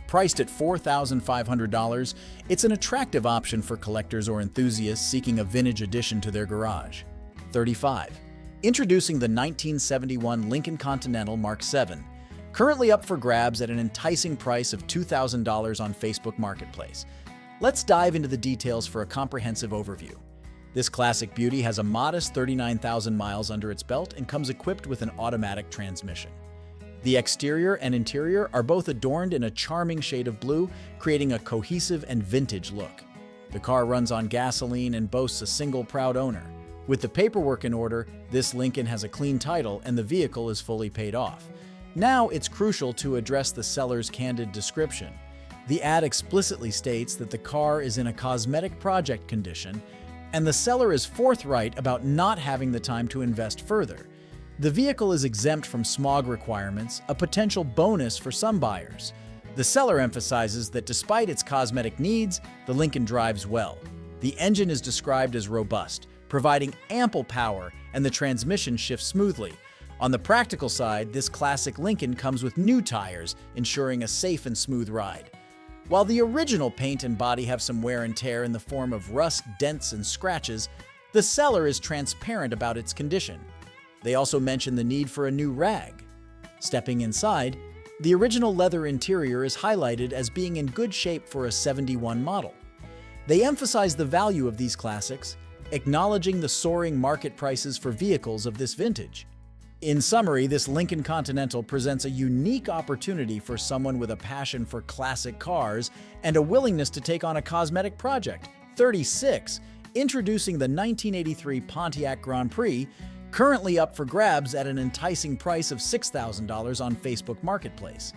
Priced at $4,500, it's an attractive option for collectors or enthusiasts seeking a vintage addition to their garage. 35. Introducing the 1971 Lincoln Continental Mark VII, currently up for grabs at an enticing price of $2,000 on Facebook Marketplace. Let's dive into the details for a comprehensive overview. This classic beauty has a modest 39,000 miles under its belt and comes equipped with an automatic transmission. The exterior and interior are both adorned in a charming shade of blue, creating a cohesive and vintage look. The car runs on gasoline and boasts a single proud owner. With the paperwork in order, this Lincoln has a clean title and the vehicle is fully paid off. Now it's crucial to address the seller's candid description. The ad explicitly states that the car is in a cosmetic project condition, and the seller is forthright about not having the time to invest further. The vehicle is exempt from smog requirements, a potential bonus for some buyers. The seller emphasizes that despite its cosmetic needs, the Lincoln drives well. The engine is described as robust, providing ample power, and the transmission shifts smoothly. On the practical side, this classic Lincoln comes with new tires, ensuring a safe and smooth ride. While the original paint and body have some wear and tear in the form of rust, dents, and scratches, the seller is transparent about its condition. They also mention the need for a new rag. Stepping inside, the original leather interior is highlighted as being in good shape for a '71 model. They emphasize the value of these classics, acknowledging the soaring market prices for vehicles of this vintage. In summary, this Lincoln Continental presents a unique opportunity for someone with a passion for classic cars and a willingness to take on a cosmetic project. 36. Introducing the 1983 Pontiac Grand Prix, currently up for grabs at an enticing price of $6,000 on Facebook Marketplace.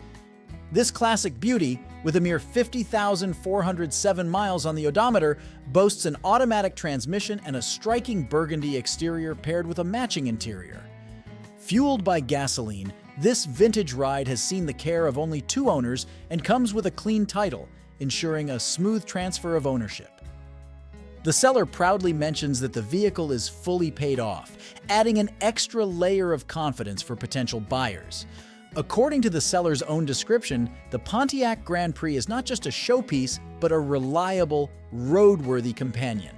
This classic beauty, with a mere 50,407 miles on the odometer, boasts an automatic transmission and a striking burgundy exterior paired with a matching interior. Fueled by gasoline, this vintage ride has seen the care of only 2 owners and comes with a clean title, ensuring a smooth transfer of ownership. The seller proudly mentions that the vehicle is fully paid off, adding an extra layer of confidence for potential buyers. According to the seller's own description, the Pontiac Grand Prix is not just a showpiece, but a reliable, roadworthy companion.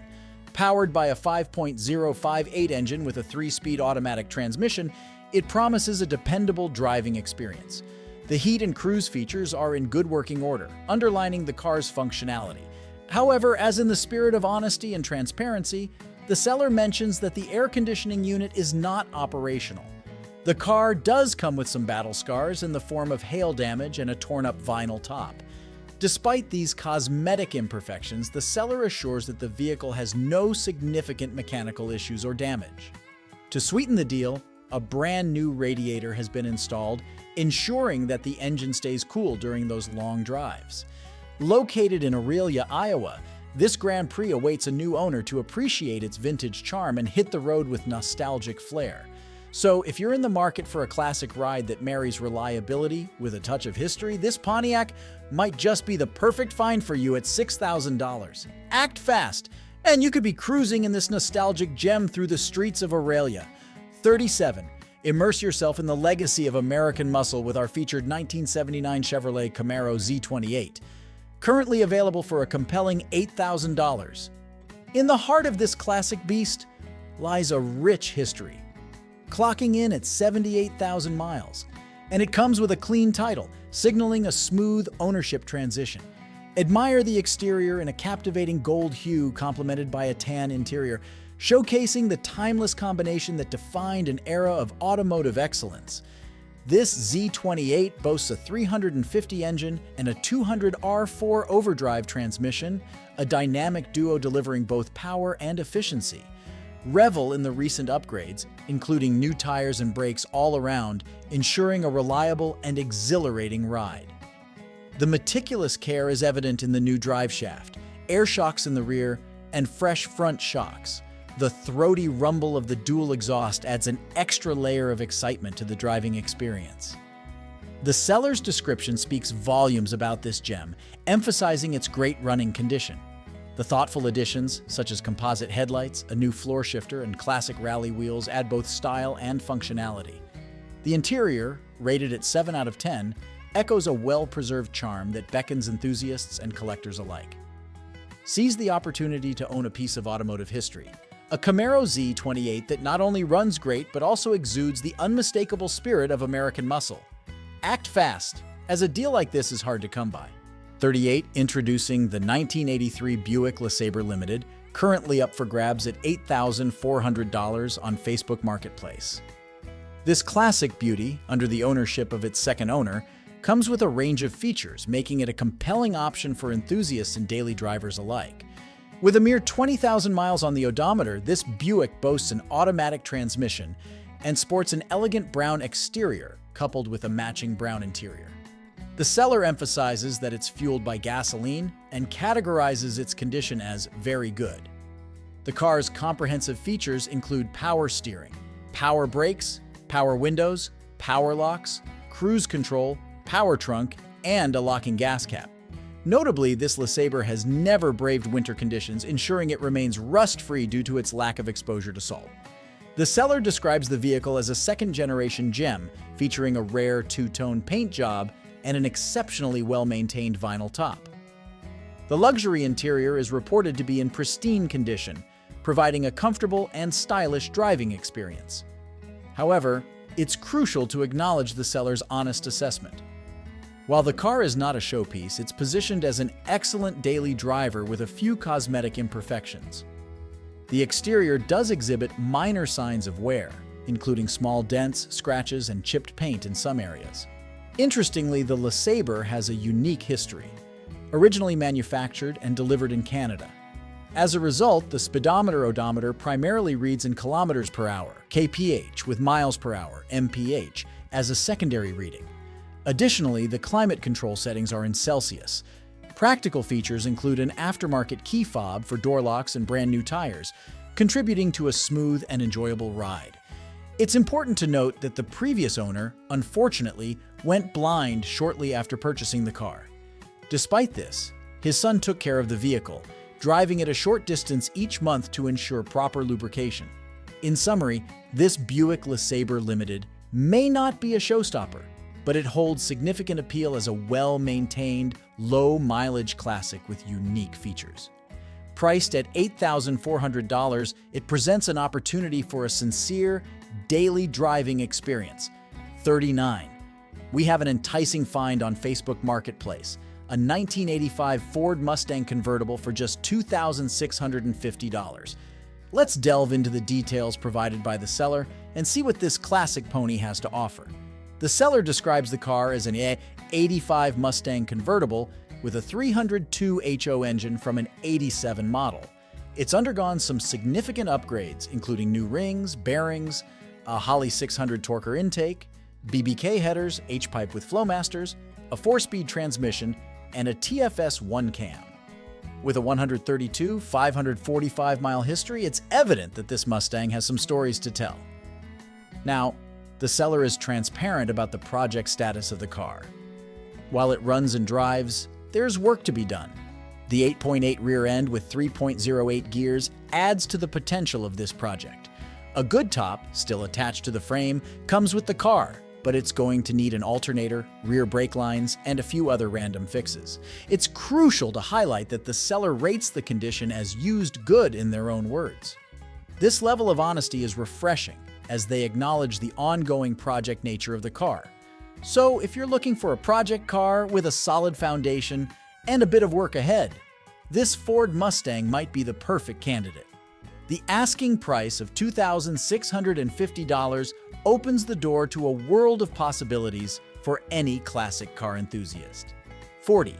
Powered by a 5.058 engine with a 3-speed automatic transmission, it promises a dependable driving experience. The heat and cruise features are in good working order, underlining the car's functionality. However, as in the spirit of honesty and transparency, the seller mentions that the air conditioning unit is not operational. The car does come with some battle scars in the form of hail damage and a torn-up vinyl top. Despite these cosmetic imperfections, the seller assures that the vehicle has no significant mechanical issues or damage. To sweeten the deal, a brand new radiator has been installed, ensuring that the engine stays cool during those long drives. Located in Aurelia, Iowa, this Grand Prix awaits a new owner to appreciate its vintage charm and hit the road with nostalgic flair. So, if you're in the market for a classic ride that marries reliability with a touch of history, this Pontiac might just be the perfect find for you at $6,000. Act fast, and you could be cruising in this nostalgic gem through the streets of Aurelia. 37. Immerse yourself in the legacy of American muscle with our featured 1979 Chevrolet Camaro Z28. Currently available for a compelling $8,000. In the heart of this classic beast lies a rich history, clocking in at 78,000 miles, and it comes with a clean title, signaling a smooth ownership transition. Admire the exterior in a captivating gold hue complemented by a tan interior, showcasing the timeless combination that defined an era of automotive excellence. This Z28 boasts a 350 engine and a 200 R4 overdrive transmission, a dynamic duo delivering both power and efficiency. Revel in the recent upgrades, including new tires and brakes all around, ensuring a reliable and exhilarating ride. The meticulous care is evident in the new drive shaft, air shocks in the rear, and fresh front shocks. The throaty rumble of the dual exhaust adds an extra layer of excitement to the driving experience. The seller's description speaks volumes about this gem, emphasizing its great running condition. The thoughtful additions, such as composite headlights, a new floor shifter, and classic rally wheels, add both style and functionality. The interior, rated at 7 out of 10, echoes a well-preserved charm that beckons enthusiasts and collectors alike. Seize the opportunity to own a piece of automotive history. A Camaro Z28 that not only runs great, but also exudes the unmistakable spirit of American muscle. Act fast, as a deal like this is hard to come by. 38. Introducing the 1983 Buick LeSabre Limited, currently up for grabs at $8,400 on Facebook Marketplace. This classic beauty, under the ownership of its second owner, comes with a range of features, making it a compelling option for enthusiasts and daily drivers alike. With a mere 20,000 miles on the odometer, this Buick boasts an automatic transmission and sports an elegant brown exterior coupled with a matching brown interior. The seller emphasizes that it's fueled by gasoline and categorizes its condition as very good. The car's comprehensive features include power steering, power brakes, power windows, power locks, cruise control, power trunk, and a locking gas cap. Notably, this LeSabre has never braved winter conditions, ensuring it remains rust-free due to its lack of exposure to salt. The seller describes the vehicle as a second-generation gem, featuring a rare two-tone paint job and an exceptionally well-maintained vinyl top. The luxury interior is reported to be in pristine condition, providing a comfortable and stylish driving experience. However, it's crucial to acknowledge the seller's honest assessment. While the car is not a showpiece, it's positioned as an excellent daily driver with a few cosmetic imperfections. The exterior does exhibit minor signs of wear, including small dents, scratches, and chipped paint in some areas. Interestingly, the LeSabre has a unique history. Originally manufactured and delivered in Canada. As a result, the speedometer odometer primarily reads in kilometers per hour, kph, with miles per hour, mph, as a secondary reading. Additionally, the climate control settings are in Celsius. Practical features include an aftermarket key fob for door locks and brand new tires, contributing to a smooth and enjoyable ride. It's important to note that the previous owner, unfortunately, went blind shortly after purchasing the car. Despite this, his son took care of the vehicle, driving it a short distance each month to ensure proper lubrication. In summary, this Buick LeSabre Limited may not be a showstopper, but it holds significant appeal as a well-maintained, low-mileage classic with unique features. Priced at $8,400, it presents an opportunity for a sincere, daily driving experience. 39. We have an enticing find on Facebook Marketplace, a 1985 Ford Mustang convertible for just $2,650. Let's delve into the details provided by the seller and see what this classic pony has to offer. The seller describes the car as an 85 Mustang convertible with a 302 HO engine from an 87 model. It's undergone some significant upgrades, including new rings, bearings, a Holley 600 torquer intake, BBK headers, H-pipe with Flowmasters, a 4-speed transmission, and a TFS 1-cam. With a 545-mile history, it's evident that this Mustang has some stories to tell. Now, the seller is transparent about the project status of the car. While it runs and drives, there's work to be done. The 8.8 rear end with 3.08 gears adds to the potential of this project. A good top, still attached to the frame, comes with the car, but it's going to need an alternator, rear brake lines, and a few other random fixes. It's crucial to highlight that the seller rates the condition as used good in their own words. This level of honesty is refreshing, as they acknowledge the ongoing project nature of the car. So if you're looking for a project car with a solid foundation and a bit of work ahead, this Ford Mustang might be the perfect candidate. The asking price of $2,650 opens the door to a world of possibilities for any classic car enthusiast. 40.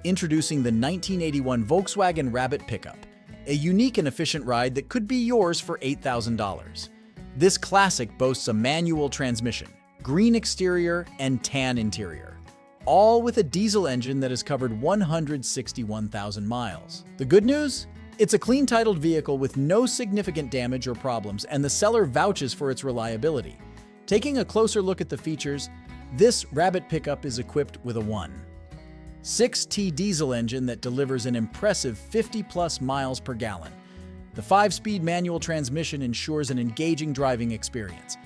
Introducing the 1981 Volkswagen Rabbit pickup, a unique and efficient ride that could be yours for $8,000. This classic boasts a manual transmission, green exterior, and tan interior, all with a diesel engine that has covered 161,000 miles. The good news? It's a clean-titled vehicle with no significant damage or problems, and the seller vouches for its reliability. Taking a closer look at the features, this Rabbit pickup is equipped with a 1.6T diesel engine that delivers an impressive 50-plus miles per gallon. The 5-speed manual transmission ensures an engaging driving experience.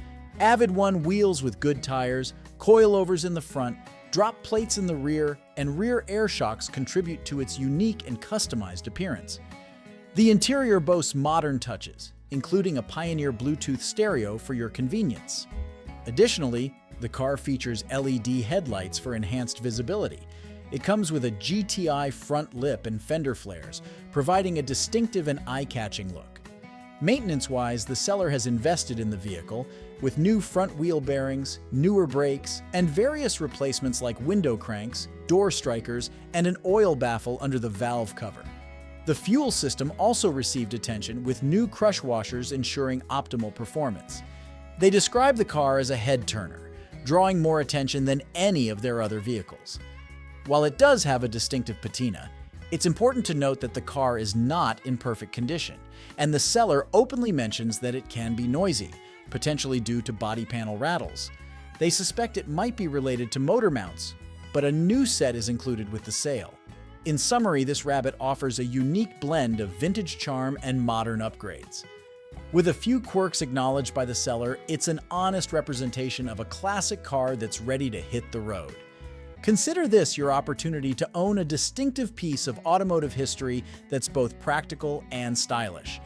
Avid One wheels with good tires, coilovers in the front, drop plates in the rear, and rear air shocks contribute to its unique and customized appearance. The interior boasts modern touches, including a Pioneer Bluetooth stereo for your convenience. Additionally, the car features LED headlights for enhanced visibility. It comes with a GTI front lip and fender flares, providing a distinctive and eye-catching look. Maintenance-wise, the seller has invested in the vehicle with new front wheel bearings, newer brakes, and various replacements like window cranks, door strikers, and an oil baffle under the valve cover. The fuel system also received attention with new crush washers ensuring optimal performance. They describe the car as a head-turner, drawing more attention than any of their other vehicles. While it does have a distinctive patina, it's important to note that the car is not in perfect condition, and the seller openly mentions that it can be noisy, potentially due to body panel rattles. They suspect it might be related to motor mounts, but a new set is included with the sale. In summary, this Rabbit offers a unique blend of vintage charm and modern upgrades. With a few quirks acknowledged by the seller, it's an honest representation of a classic car that's ready to hit the road. Consider this your opportunity to own a distinctive piece of automotive history that's both practical and stylish.